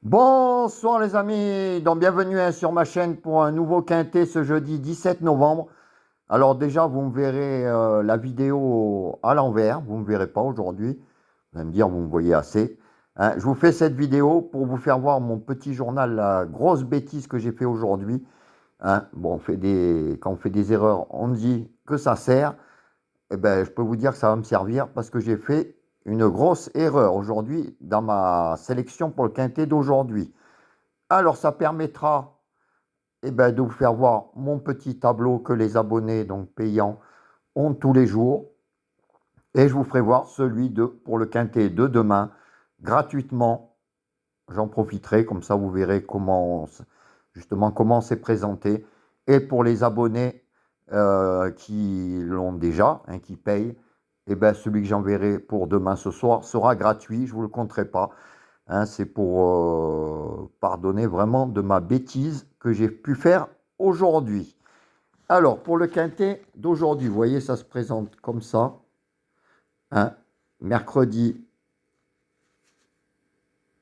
Bonsoir les amis, donc bienvenue sur ma chaîne pour un nouveau quintet ce jeudi 17 novembre. Alors déjà, vous me verrez la vidéo à l'envers, vous ne me verrez pas aujourd'hui. Vous allez me dire, vous me voyez assez. Hein, je vous fais cette vidéo pour vous faire voir mon petit journal, la grosse bêtise que j'ai fait aujourd'hui. Hein, bon, quand on fait des erreurs, on dit que ça sert. Eh ben, je peux vous dire que ça va me servir parce que j'ai fait une grosse erreur aujourd'hui dans ma sélection pour le quintet d'aujourd'hui. Alors, ça permettra de vous faire voir mon petit tableau que les abonnés, donc payants, ont tous les jours. Et je vous ferai voir celui pour le quintet de demain, gratuitement. J'en profiterai, comme ça vous verrez justement comment c'est présenté. Et pour les abonnés qui l'ont déjà, hein, qui payent, celui que j'enverrai pour demain ce soir sera gratuit, je ne vous le compterai pas. Hein, c'est pour pardonner vraiment de ma bêtise que j'ai pu faire aujourd'hui. Alors, pour le quintet d'aujourd'hui, vous voyez, ça se présente comme ça. Hein, mercredi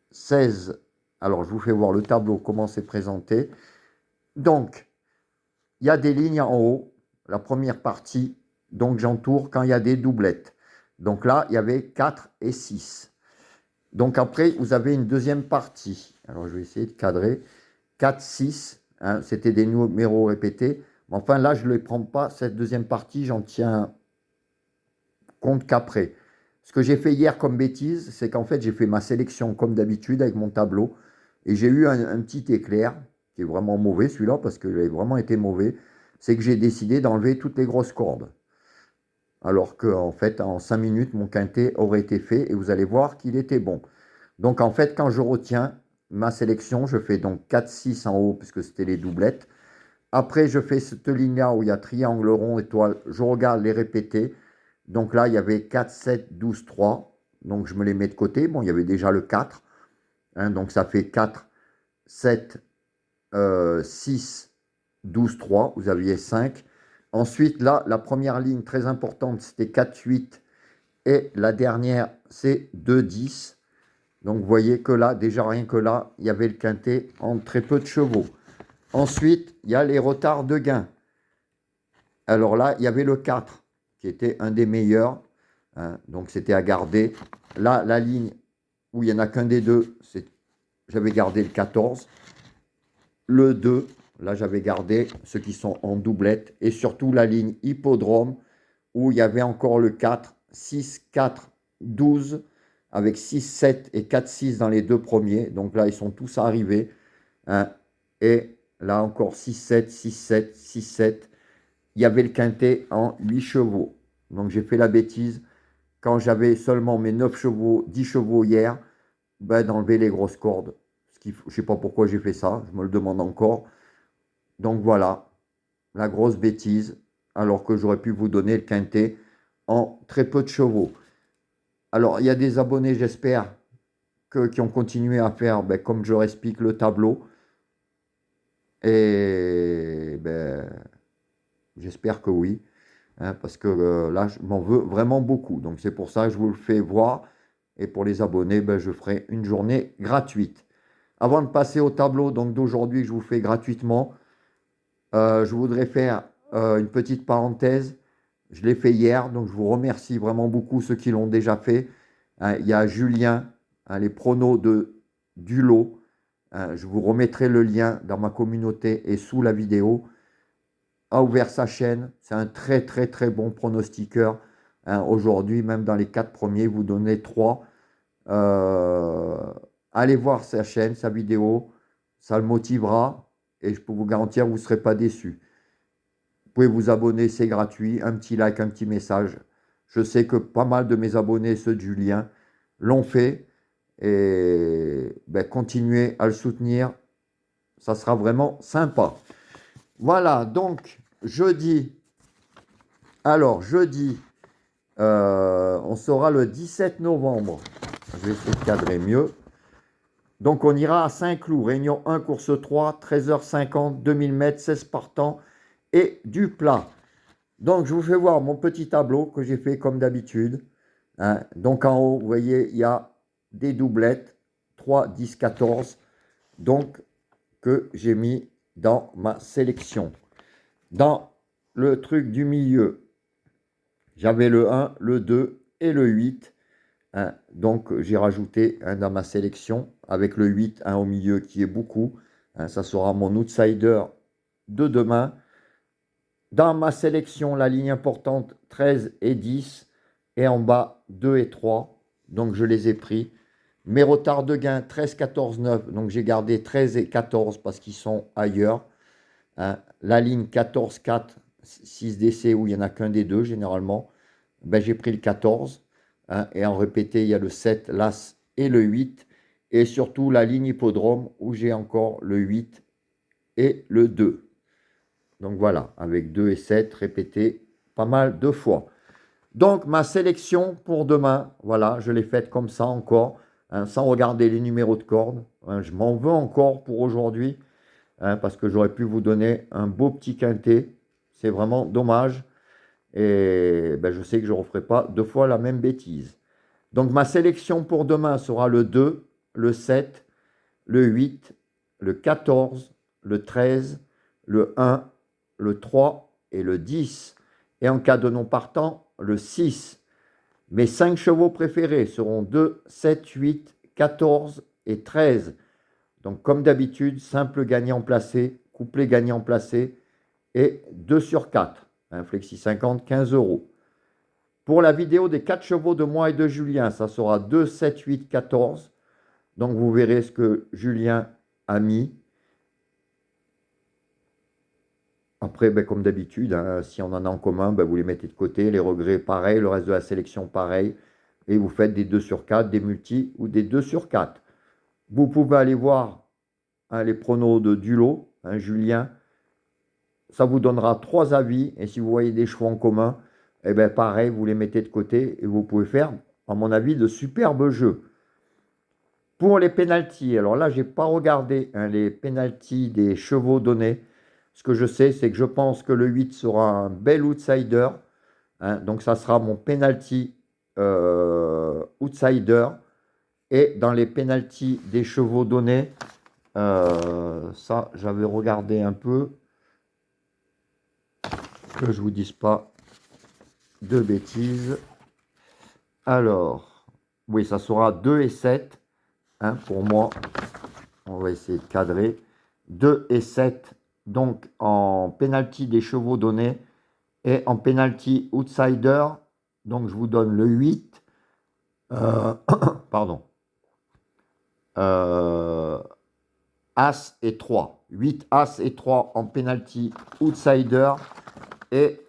16. Alors, je vous fais voir le tableau, comment c'est présenté. Donc, il y a des lignes en haut, la première partie. Donc, j'entoure quand il y a des doublettes. Donc là, il y avait 4 et 6. Donc après, vous avez une deuxième partie. Alors, je vais essayer de cadrer. 4, 6, hein, c'était des numéros répétés. Mais enfin, là, je ne les prends pas. Cette deuxième partie, j'en tiens compte qu'après. Ce que j'ai fait hier comme bêtise, c'est qu'en fait, j'ai fait ma sélection comme d'habitude avec mon tableau. Et j'ai eu un petit éclair, qui est vraiment mauvais celui-là, parce qu'il avait vraiment été mauvais. C'est que j'ai décidé d'enlever toutes les grosses cordes. Alors qu'en fait, en 5 minutes, mon quintet aurait été fait et vous allez voir qu'il était bon. Donc en fait, quand je retiens ma sélection, je fais donc 4, 6 en haut, puisque c'était les doublettes. Après, je fais cette ligne-là où il y a triangle, rond, étoile. Je regarde les répétés. Donc là, il y avait 4, 7, 12, 3. Donc je me les mets de côté. Bon, il y avait déjà le 4. Hein, donc ça fait 4, 7, 6, 12, 3. Vous aviez 5. Ensuite, là, la première ligne très importante, c'était 4, 8. Et la dernière, c'est 2, 10. Donc vous voyez que là, déjà rien que là, il y avait le quintet en très peu de chevaux. Ensuite, il y a les retards de gain. Alors là, il y avait le 4, qui était un des meilleurs. Hein, donc c'était à garder. Là, la ligne où il n'y en a qu'un des deux, j'avais gardé le 14. Le 2, là j'avais gardé ceux qui sont en doublette. Et surtout la ligne hippodrome, où il y avait encore le 4, 6, 4, 12, avec 6, 7 et 4, 6 dans les deux premiers. Donc là, ils sont tous arrivés. Hein, et là encore 6, 7, 6, 7, 6, 7. Il y avait le quintet en 8 chevaux. Donc j'ai fait la bêtise, quand j'avais seulement mes 9 chevaux, 10 chevaux hier, d'enlever les grosses cordes. Je ne sais pas pourquoi j'ai fait ça, je me le demande encore. Donc voilà, la grosse bêtise, alors que j'aurais pu vous donner le quintet en très peu de chevaux. Alors il y a des abonnés, j'espère, qui ont continué à faire, comme je leur explique, le tableau. Et j'espère que oui. Hein, parce que là, je m'en veux vraiment beaucoup. Donc c'est pour ça que je vous le fais voir. Et pour les abonnés, je ferai une journée gratuite. Avant de passer au tableau d'aujourd'hui que je vous fais gratuitement, je voudrais faire une petite parenthèse. Je l'ai fait hier, donc je vous remercie vraiment beaucoup ceux qui l'ont déjà fait. Hein, il y a Julien, hein, les pronos du lot. Hein, je vous remettrai le lien dans ma communauté et sous la vidéo. A ouvert sa chaîne. C'est un très très très bon pronostiqueur. Hein, aujourd'hui, même dans les 4 premiers, vous donnez 3. Euh, allez voir sa chaîne, sa vidéo. Ça le motivera. Et je peux vous garantir, vous ne serez pas déçus. Vous pouvez vous abonner, c'est gratuit. Un petit like, un petit message. Je sais que pas mal de mes abonnés, ceux de Julien, l'ont fait. Et continuez à le soutenir. Ça sera vraiment sympa. Voilà, donc jeudi. Alors, jeudi, on sera le 17 novembre. Je vais essayer de cadrer mieux. Donc, on ira à Saint-Cloud, Réunion 1, course 3, 13h50, 2000 mètres, 16 partants et du plat. Donc, je vous fais voir mon petit tableau que j'ai fait comme d'habitude. Hein. Donc, en haut, vous voyez, il y a des doublettes, 3, 10, 14. donc, que j'ai mis dans ma sélection. Dans le truc du milieu, j'avais le 1, le 2 et le 8. Hein, donc, j'ai rajouté dans ma sélection avec le 8, au milieu qui est beaucoup. Hein, ça sera mon outsider de demain. Dans ma sélection, la ligne importante 13 et 10. Et en bas, 2 et 3. Donc, je les ai pris. Mes retards de gain 13, 14, 9. Donc, j'ai gardé 13 et 14 parce qu'ils sont ailleurs. Hein, la ligne 14, 4, 6 DC où il n'y en a qu'un des deux généralement. Ben, j'ai pris le 14. Hein, et en répété, il y a le 7, l'As et le 8. Et surtout la ligne hippodrome où j'ai encore le 8 et le 2. Donc voilà, avec 2 et 7 répétés pas mal de fois. Donc ma sélection pour demain, voilà, je l'ai faite comme ça encore, hein, sans regarder les numéros de corde. Hein, je m'en veux encore pour aujourd'hui, hein, parce que j'aurais pu vous donner un beau petit quintet. C'est vraiment dommage. Et ben, je sais que je ne referai pas deux fois la même bêtise. Donc ma sélection pour demain sera le 2, le 7, le 8, le 14, le 13, le 1, le 3 et le 10. Et en cas de non partant, le 6. Mes 5 chevaux préférés seront 2, 7, 8, 14 et 13. Donc comme d'habitude, simple gagnant placé, couplet gagnant placé et 2 sur 4. Un flexi 50, 15 €. Pour la vidéo des 4 chevaux de moi et de Julien, ça sera 2, 7, 8, 14. Donc vous verrez ce que Julien a mis. Après, ben, comme d'habitude, hein, si on en a en commun, ben, vous les mettez de côté. Les regrets, pareil. Le reste de la sélection, pareil. Et vous faites des 2 sur 4, des multis ou des 2 sur 4. Vous pouvez aller voir, hein, les pronos de Dulot, hein, Julien. Ça vous donnera 3 avis. Et si vous voyez des chevaux en commun, eh ben, pareil, vous les mettez de côté. Et vous pouvez faire, à mon avis, de superbes jeux. Pour les pénaltys, alors là, je n'ai pas regardé, hein, les pénaltys des chevaux donnés. Ce que je sais, c'est que je pense que le 8 sera un bel outsider. Hein, donc, ça sera mon penalty outsider. Et dans les penalties des chevaux donnés, ça, j'avais regardé un peu. Que je ne vous dise pas de bêtises. Alors, oui, ça sera 2 et 7. Hein, pour moi, on va essayer de cadrer. 2 et 7. Donc, en penalty des chevaux donnés et en penalty outsider, donc je vous donne le 8. Pardon. As et 3. 8 As et 3 en penalty outsider et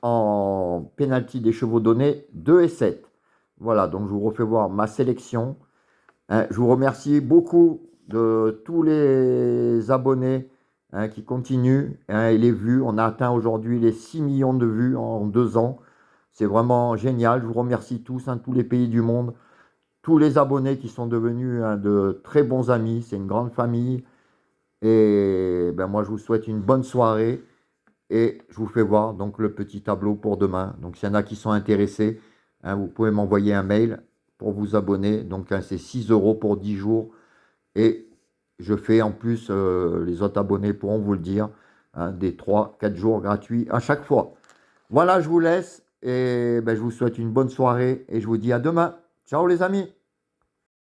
en penalty des chevaux donnés 2 et 7. Voilà, donc je vous refais voir ma sélection. Je vous remercie beaucoup de tous les abonnés, hein, qui continuent, hein, et les vues. On a atteint aujourd'hui les 6 millions de vues en 2 ans. C'est vraiment génial. Je vous remercie tous, hein, tous les pays du monde, tous les abonnés qui sont devenus, hein, de très bons amis. C'est une grande famille. Et ben, moi, je vous souhaite une bonne soirée. Et je vous fais voir donc le petit tableau pour demain. Donc, s'il y en a qui sont intéressés, hein, vous pouvez m'envoyer un mail pour vous abonner. Donc, hein, c'est 6 € pour 10 jours. Et je fais en plus, les autres abonnés pourront vous le dire, hein, des 3-4 jours gratuits à chaque fois. Voilà, je vous laisse et ben, je vous souhaite une bonne soirée et je vous dis à demain. Ciao les amis!